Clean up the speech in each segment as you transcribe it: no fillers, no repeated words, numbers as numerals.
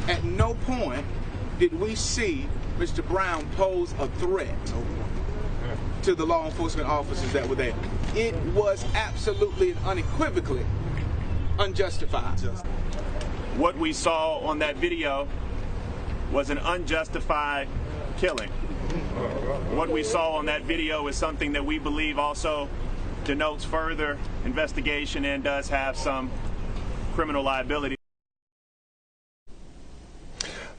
At no point did we see Mr. Brown pose a threat to the law enforcement officers that were there. It was absolutely and unequivocally unjustified. What we saw on that video was an unjustified killing. What we saw on that video is something that we believe also denotes further investigation and does have some criminal liability.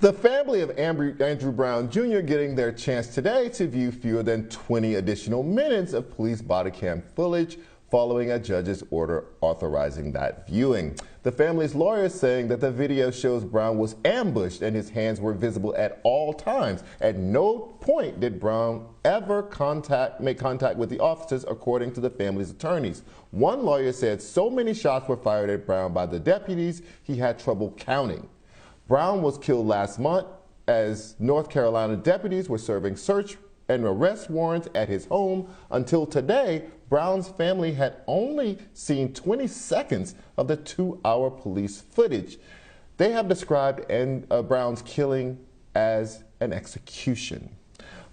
The family of Andrew Brown Jr. getting their chance today to view fewer than 20 additional minutes of police body cam footage following a judge's order authorizing that viewing. The family's lawyer saying that the video shows Brown was ambushed and his hands were visible at all times. At no point did Brown ever make contact with the officers, according to the family's attorneys. One lawyer said so many shots were fired at Brown by the deputies he had trouble counting. Brown was killed last month as North Carolina deputies were serving search and arrest warrants at his home. Until today, Brown's family had only seen 20 seconds of the 2-hour police footage. They have described Brown's killing as an execution.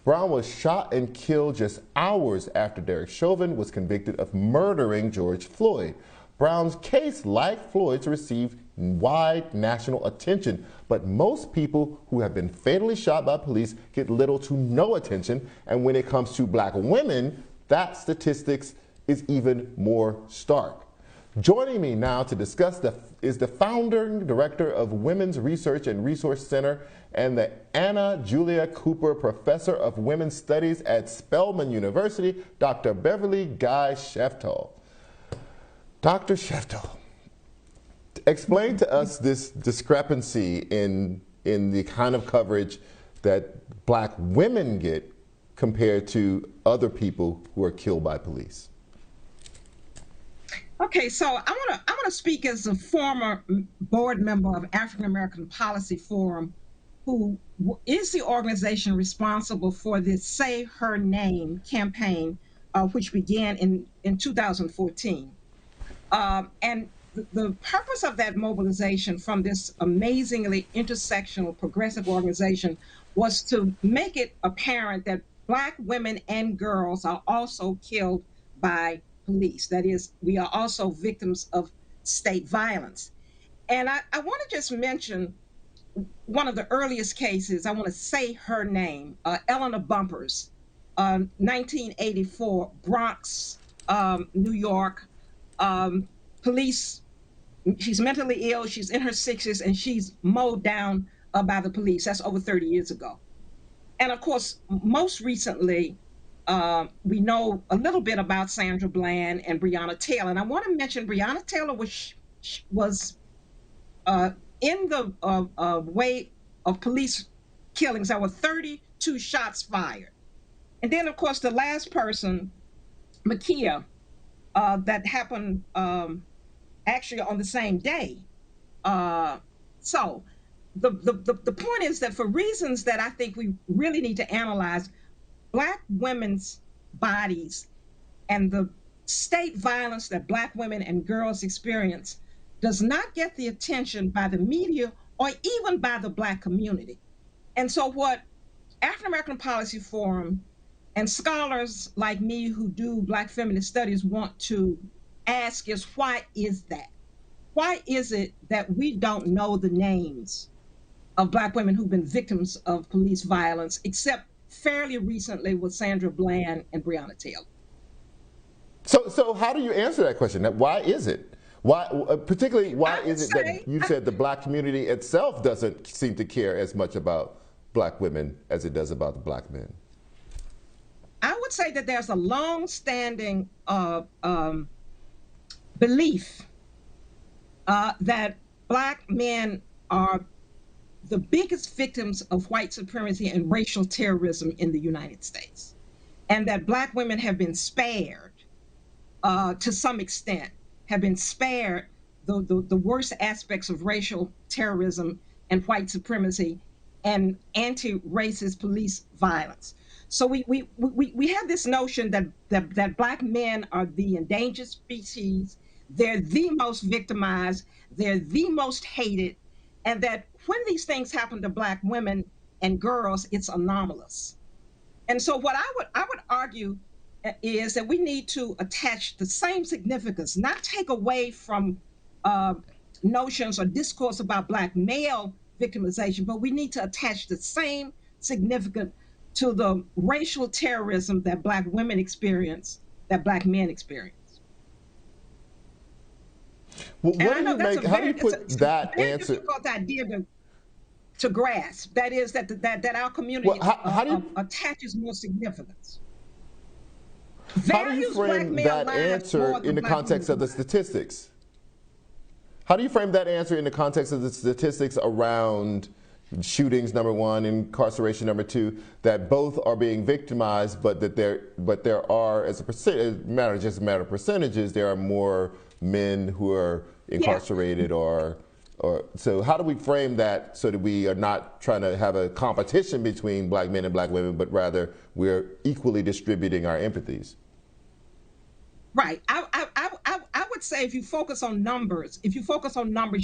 Brown was shot and killed just hours after Derek Chauvin was convicted of murdering George Floyd. Brown's case, like Floyd's, received wide national attention, but most people who have been fatally shot by police get little to no attention, and when it comes to black women, that statistics is even more stark. Joining me now to discuss is the founding director of Women's Research and Resource Center and the Anna Julia Cooper Professor of Women's Studies at Spelman University, Dr. Beverly Guy-Sheftall. Dr. Sheftall, explain to us this discrepancy in the kind of coverage that black women get compared to other people who are killed by police. Okay, so I want to speak as a former board member of African American Policy Forum, who is the organization responsible for this Say Her Name campaign, which began in 2014. And the purpose of that mobilization from this amazingly intersectional progressive organization was to make it apparent that black women and girls are also killed by police. That is, we are also victims of state violence. And I want to just mention one of the earliest cases. I want to say her name, Eleanor Bumpers, 1984, Bronx, New York. Police, she's mentally ill, she's in her 60s, and she's mowed down by the police. That's over 30 years ago. And of course, most recently, we know a little bit about Sandra Bland and Breonna Taylor. And I want to mention Breonna Taylor was in the way of police killings. There were 32 shots fired. And then, of course, the last person, Makia, that happened actually on the same day. So the point is that for reasons that I think we really need to analyze, black women's bodies and the state violence that black women and girls experience does not get the attention by the media or even by the black community. And so what African American Policy Forum and scholars like me who do black feminist studies want to ask is, why is that? Why is it that we don't know the names of black women who've been victims of police violence, except fairly recently with Sandra Bland and Breonna Taylor? So how do you answer that question? Why is it? Why, particularly, why is it that you said the black community itself doesn't seem to care as much about black women as it does about the black men? I would say that there's a long-standing belief that black men are the biggest victims of white supremacy and racial terrorism in the United States, and that black women have been spared to some extent, have been spared the worst aspects of racial terrorism and white supremacy and anti-racist police violence. So we have this notion that black men are the endangered species, they're the most victimized, they're the most hated, and that when these things happen to Black women and girls, it's anomalous. And so what I would argue is that we need to attach the same significance, not take away from notions or discourse about Black male victimization, but we need to attach the same significance to the racial terrorism that Black women experience, that Black men experience. Well, how do you put that answer? It's a difficult idea to grasp. That is that our community attaches more significance. How do you frame that answer in the context of the statistics? How do you frame that answer in the context of the statistics around shootings, number one, incarceration, number two, that both are being victimized, but there are, as a matter of percentages, there are more men who are incarcerated, or so how do we frame that so that we are not trying to have a competition between Black men and Black women, but rather we're equally distributing our empathies? Right. I would say if you focus on numbers, you're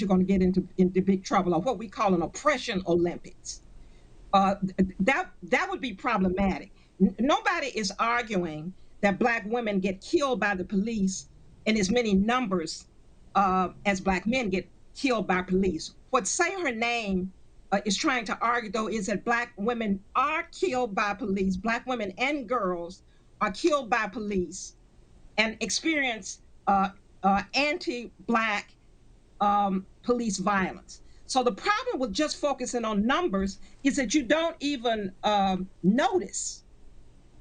going to get into big trouble, or what we call an oppression Olympics. That would be problematic. Nobody is arguing that Black women get killed by the police in as many numbers as Black men get killed by police. What Say Her Name is trying to argue, though, is that Black women are killed by police. Black women and girls are killed by police and experience anti-Black police violence. So the problem with just focusing on numbers is that you don't even notice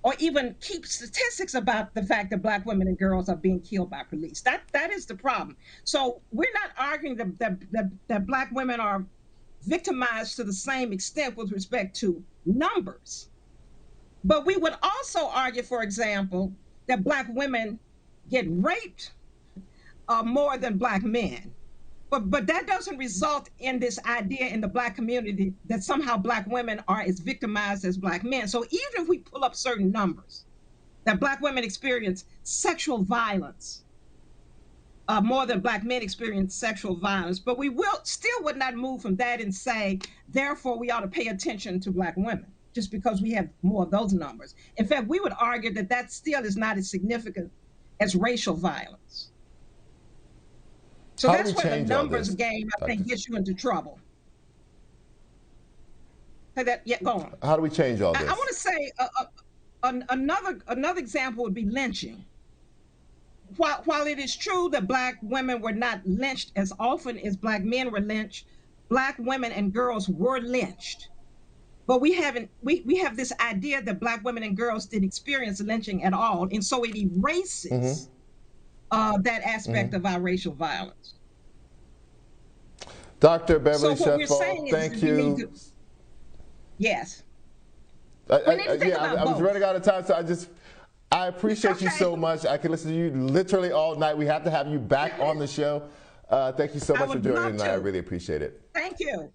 or even keep statistics about the fact that Black women and girls are being killed by police. That is the problem. So we're not arguing that Black women are victimized to the same extent with respect to numbers. But we would also argue, for example, that Black women get raped more than Black men. But that doesn't result in this idea in the Black community that somehow Black women are as victimized as Black men. So even if we pull up certain numbers, that Black women experience sexual violence more than Black men experience sexual violence, but we would not move from that and say, therefore we ought to pay attention to Black women just because we have more of those numbers. In fact, we would argue that that still is not as significant as racial violence. So that's where the numbers game, I think, gets you into trouble. Go on. How do we change all this? I want to say another example would be lynching. While it is true that Black women were not lynched as often as Black men were lynched, Black women and girls were lynched. But we have this idea that Black women and girls didn't experience lynching at all, and so it erases that aspect of our racial violence. Dr. Beverly Guy-Sheftall, thank you. Yes. I was running out of time, so I appreciate you so much. I can listen to you literally all night. We have to have you back on the show. Thank you so much for joining tonight. I really appreciate it. Thank you.